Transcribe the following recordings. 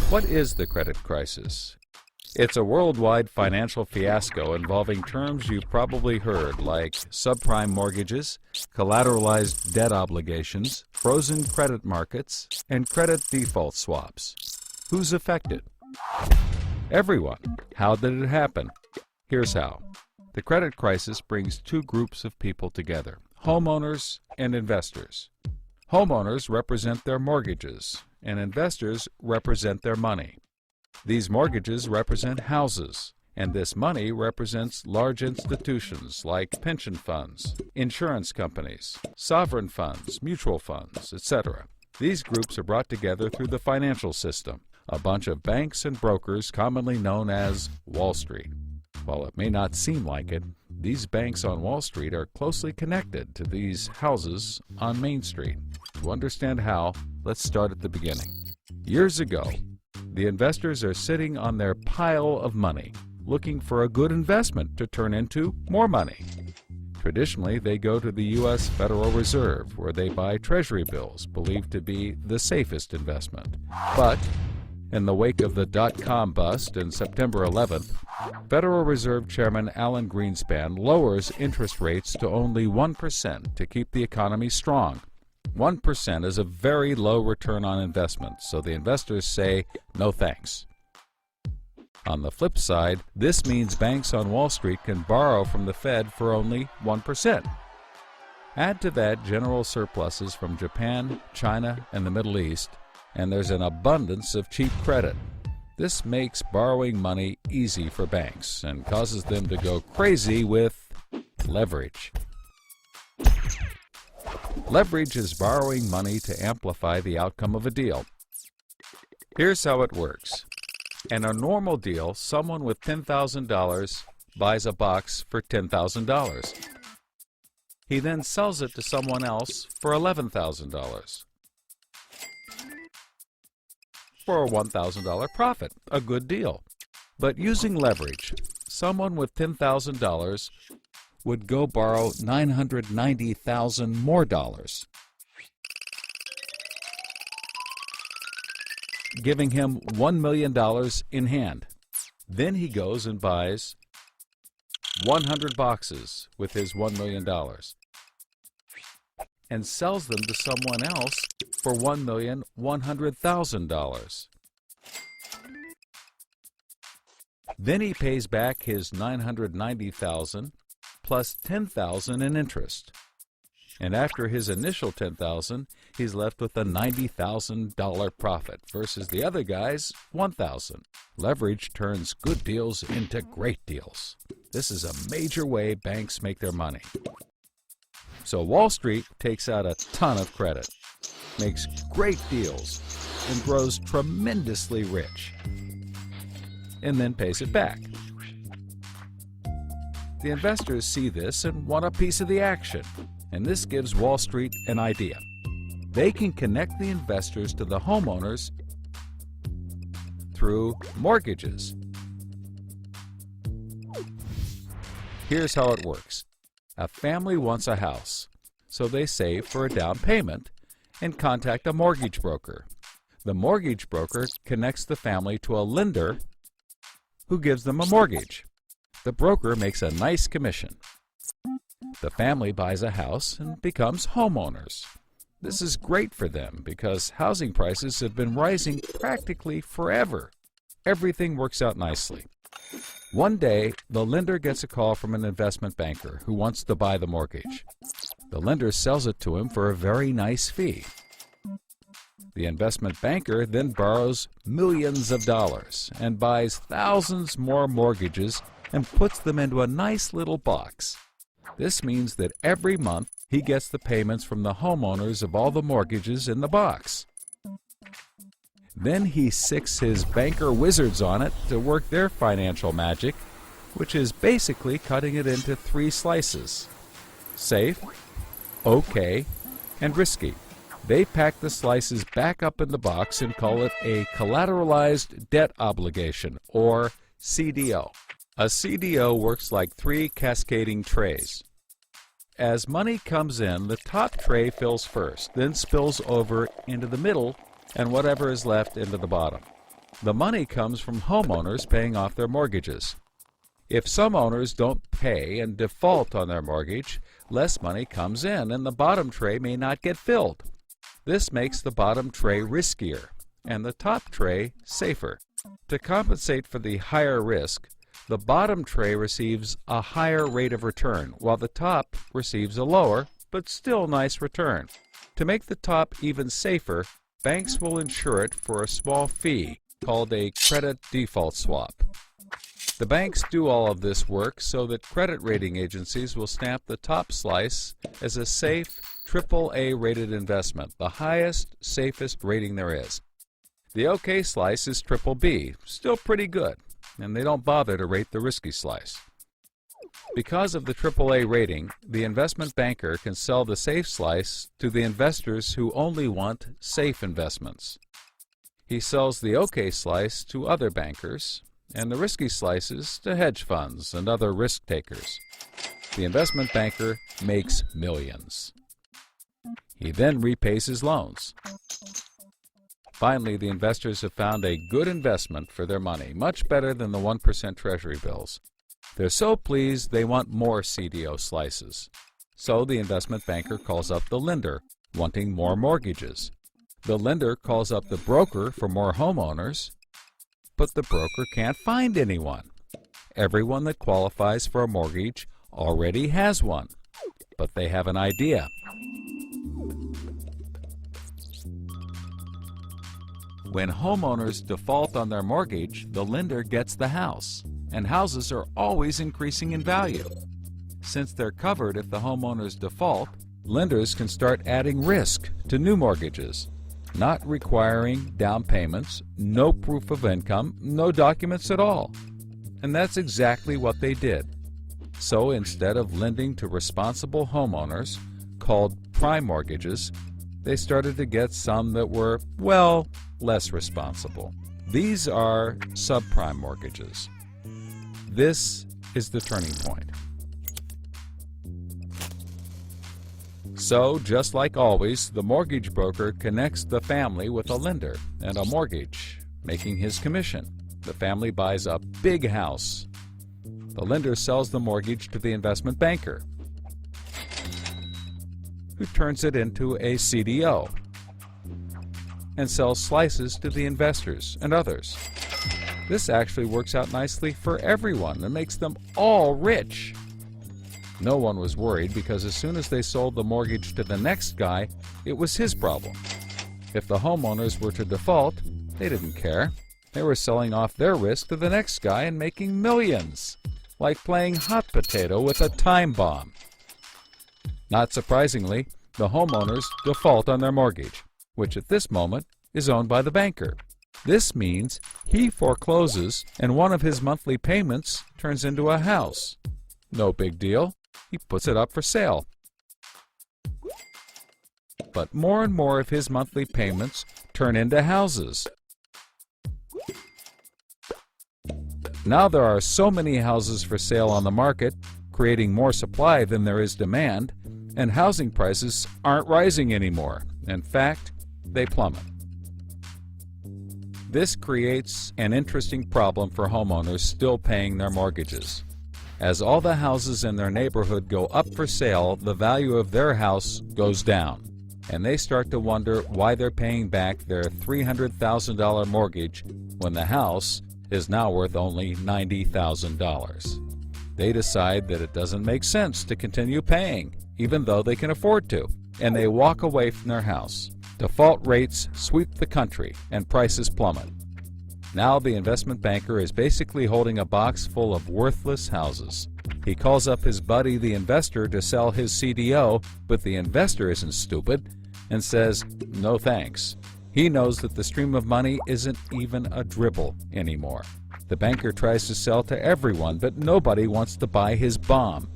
What is the credit crisis? It's a worldwide financial fiasco involving terms you've probably heard like subprime mortgages, collateralized debt obligations, frozen credit markets, and credit default swaps. Who's affected? Everyone. How did it happen? Here's how. The credit crisis brings two groups of people together, homeowners and investors. Homeowners represent their mortgages, and investors represent their money. These mortgages represent houses, and this money represents large institutions like pension funds, insurance companies, sovereign funds, mutual funds, etc. These groups are brought together through the financial system, a bunch of banks and brokers commonly known as Wall Street. While it may not seem like it, these banks on Wall Street are closely connected to these houses on Main Street. To understand how, let's start at the beginning. Years ago, the investors are sitting on their pile of money, looking for a good investment to turn into more money. Traditionally, they go to the U.S. Federal Reserve, where they buy Treasury bills, believed to be the safest investment. But in the wake of the dot-com bust in September 11th, Federal Reserve Chairman Alan Greenspan lowers interest rates to only 1% to keep the economy strong. 1% is a very low return on investment, so the investors say, no thanks. On the flip side, this means banks on Wall Street can borrow from the Fed for only 1%. Add to that general surpluses from Japan, China, and the Middle East, and there's an abundance of cheap credit. This makes borrowing money easy for banks and causes them to go crazy with leverage. Leverage is borrowing money to amplify the outcome of a deal. Here's how it works. In a normal deal, someone with $10,000 buys a box for $10,000. He then sells it to someone else for $11,000. For a $1,000 profit, a good deal. But using leverage, someone with $10,000 would go borrow $990,000 more dollars, giving him $1 million in hand. Then he goes and buys 100 boxes with his $1 million and sells them to someone else for $1,100,000. Then he pays back his $990,000 plus $10,000 in interest. And after his initial $10,000, he's left with a $90,000 profit versus the other guy's $1,000. Leverage turns good deals into great deals. This is a major way banks make their money. So Wall Street takes out a ton of credit, makes great deals, and grows tremendously rich, and then pays it back. The investors see this and want a piece of the action, and this gives Wall Street an idea. They can connect the investors to the homeowners through mortgages. Here's how it works. A family wants a house, so they save for a down payment and contact a mortgage broker. The mortgage broker connects the family to a lender who gives them a mortgage. The broker makes a nice commission. The family buys a house and becomes homeowners. This is great for them because housing prices have been rising practically forever. Everything works out nicely. One day, the lender gets a call from an investment banker who wants to buy the mortgage. The lender sells it to him for a very nice fee. The investment banker then borrows millions of dollars and buys thousands more mortgages and puts them into a nice little box. This means that every month he gets the payments from the homeowners of all the mortgages in the box. Then he sicks his banker wizards on it to work their financial magic, which is basically cutting it into 3 slices: safe, okay, and risky. They pack the slices back up in the box and call it a collateralized debt obligation, or CDO. A CDO works like 3 cascading trays. As money comes in, the top tray fills first, then spills over into the middle, and whatever is left into the bottom. The money comes from homeowners paying off their mortgages. If some owners don't pay and default on their mortgage, less money comes in and the bottom tray may not get filled. This makes the bottom tray riskier and the top tray safer. To compensate for the higher risk, the bottom tray receives a higher rate of return, while the top receives a lower, but still nice return. To make the top even safer, banks will insure it for a small fee called a credit default swap. The banks do all of this work so that credit rating agencies will stamp the top slice as a safe, AAA rated investment, the highest, safest rating there is. The OK slice is BBB, still pretty good, and they don't bother to rate the risky slice. Because of the AAA rating, the investment banker can sell the safe slice to the investors who only want safe investments. He sells the OK slice to other bankers, and the risky slices to hedge funds and other risk takers. The investment banker makes millions. He then repays his loans. Finally, the investors have found a good investment for their money, much better than the 1% Treasury bills. They're so pleased they want more CDO slices. So the investment banker calls up the lender, wanting more mortgages. The lender calls up the broker for more homeowners, but the broker can't find anyone. Everyone that qualifies for a mortgage already has one, but they have an idea. When homeowners default on their mortgage, the lender gets the house, and houses are always increasing in value. Since they're covered if the homeowners default, lenders can start adding risk to new mortgages, not requiring down payments, no proof of income, no documents at all. And that's exactly what they did. So instead of lending to responsible homeowners, called prime mortgages, they started to get some that were, well, less responsible. These are subprime mortgages. This is the turning point. So, just like always, the mortgage broker connects the family with a lender and a mortgage, making his commission. The family buys a big house. The lender sells the mortgage to the investment banker, who turns it into a CDO and sells slices to the investors and others. This actually works out nicely for everyone and makes them all rich. No one was worried because as soon as they sold the mortgage to the next guy, it was his problem. If the homeowners were to default, they didn't care. They were selling off their risk to the next guy and making millions, like playing hot potato with a time bomb. Not surprisingly, the homeowners default on their mortgage, which at this moment is owned by the banker. This means he forecloses and one of his monthly payments turns into a house. No big deal. He puts it up for sale. But more and more of his monthly payments turn into houses. Now there are so many houses for sale on the market, creating more supply than there is demand, and housing prices aren't rising anymore. In fact, they plummet. This creates an interesting problem for homeowners still paying their mortgages. As all the houses in their neighborhood go up for sale, the value of their house goes down, and they start to wonder why they're paying back their $300,000 mortgage when the house is now worth only $90,000. They decide that it doesn't make sense to continue paying, even though they can afford to, and they walk away from their house. Default rates sweep the country, and prices plummet. Now the investment banker is basically holding a box full of worthless houses. He calls up his buddy the investor to sell his CDO, but the investor isn't stupid and says, no thanks. He knows that the stream of money isn't even a dribble anymore. The banker tries to sell to everyone, but nobody wants to buy his bomb.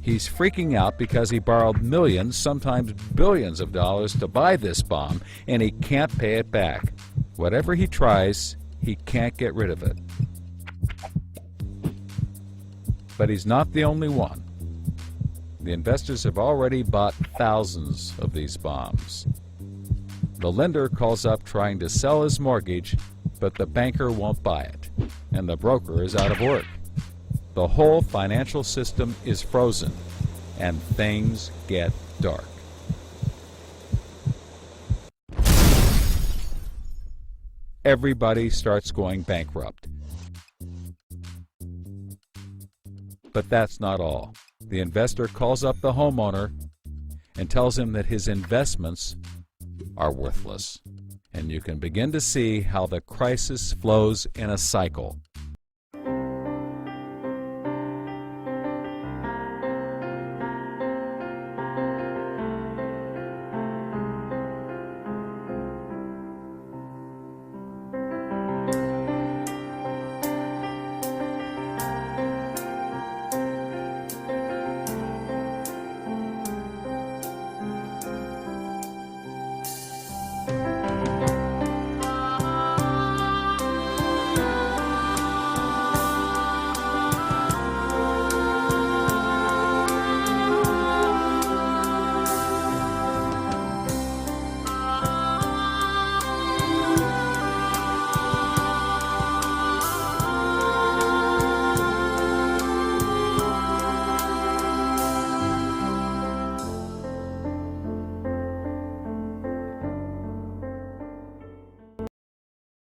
He's freaking out because he borrowed millions, sometimes billions of dollars to buy this bomb, and he can't pay it back. Whatever he tries, he can't get rid of it. But he's not the only one. The investors have already bought thousands of these bombs. The lender calls up trying to sell his mortgage, but the banker won't buy it, and the broker is out of work. The whole financial system is frozen, and things get dark. Everybody starts going bankrupt. But that's not all. The investor calls up the homeowner and tells him that his investments are worthless. And you can begin to see how the crisis flows in a cycle.